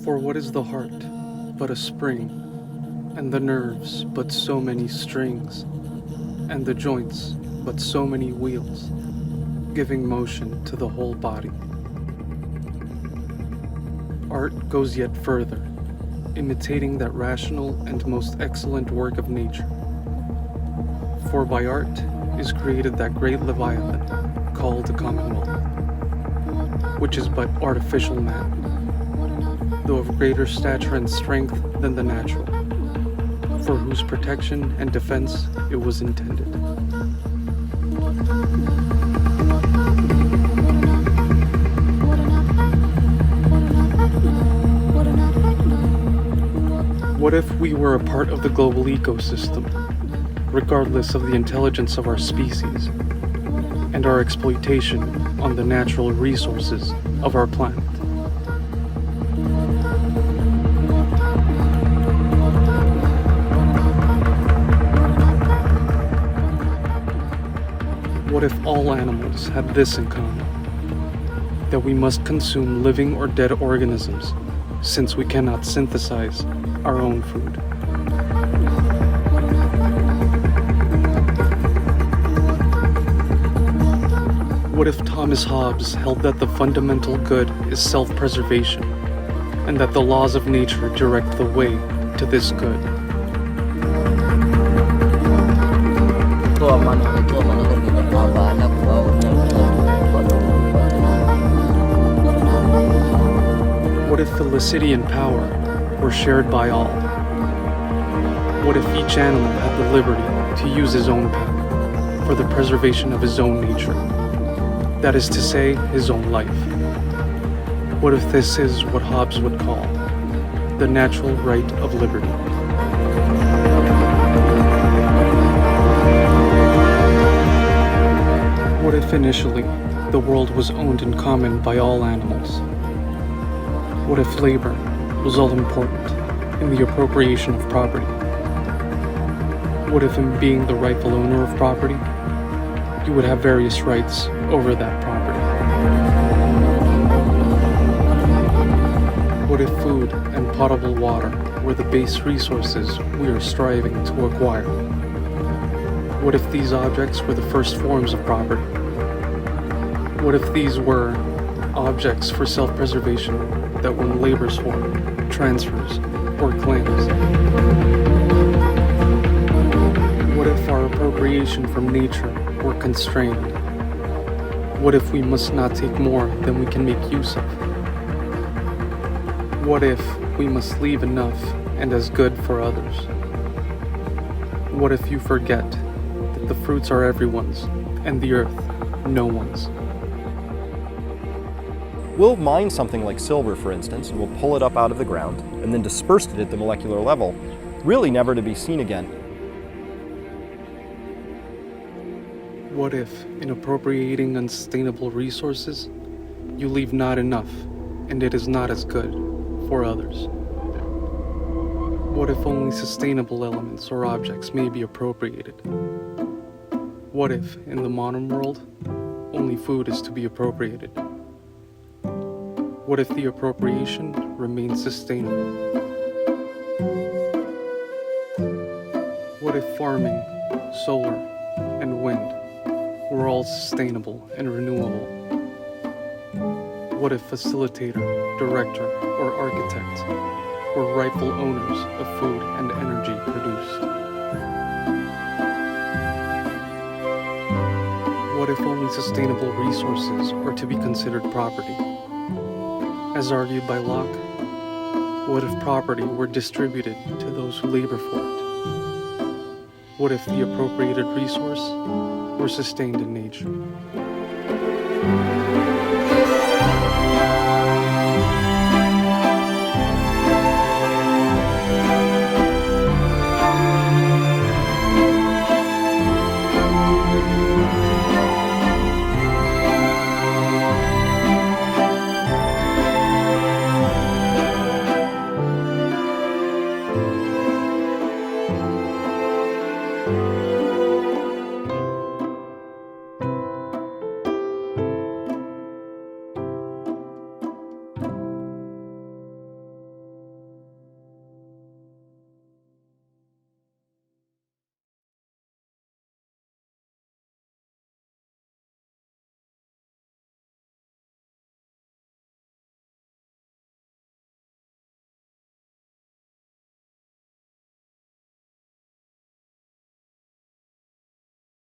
For what is the heart but a spring, and the nerves but so many strings, and the joints but so many wheels, giving motion to the whole body? Art goes yet further, imitating that rational and most excellent work of nature. For by art is created that great Leviathan, called a commonwealth, which is but artificial man, though of greater stature and strength than the natural, for whose protection and defense it was intended. What if we were a part of the global ecosystem, regardless of the intelligence of our species, and our exploitation on the natural resources of our planet? What if all animals had this in common, that we must consume living or dead organisms, since we cannot synthesize our own food? What if Thomas Hobbes held that the fundamental good is self-preservation, and that the laws of nature direct the way to this good? What if felicity and power were shared by all? What if each animal had the liberty to use his own power for the preservation of his own nature? That is to say, his own life. What if this is what Hobbes would call the natural right of liberty? What if initially the world was owned in common by all animals? What if labor was all important in the appropriation of property? What if in being the rightful owner of property, you would have various rights over that property? What if food and potable water were the base resources we are striving to acquire? What if these objects were the first forms of property? What if these were objects for self-preservation that one labors for, transfers, or claims? What if our appropriation from nature were constrained? What if we must not take more than we can make use of? What if we must leave enough and as good for others? What if you forget that the fruits are everyone's and the earth no one's? We'll mine something like silver, for instance, and we'll pull it up out of the ground and then disperse it at the molecular level, really never to be seen again. What if, in appropriating unsustainable resources, you leave not enough and it is not as good for others? What if only sustainable elements or objects may be appropriated? What if, in the modern world, only food is to be appropriated? What if the appropriation remains sustainable? What if farming, solar, and wind were all sustainable and renewable? What if facilitator, director, or architect were rightful owners of food and energy produced? What if only sustainable resources are to be considered property? As argued by Locke, what if property were distributed to those who labor for it? What if the appropriated resource were sustained in nature?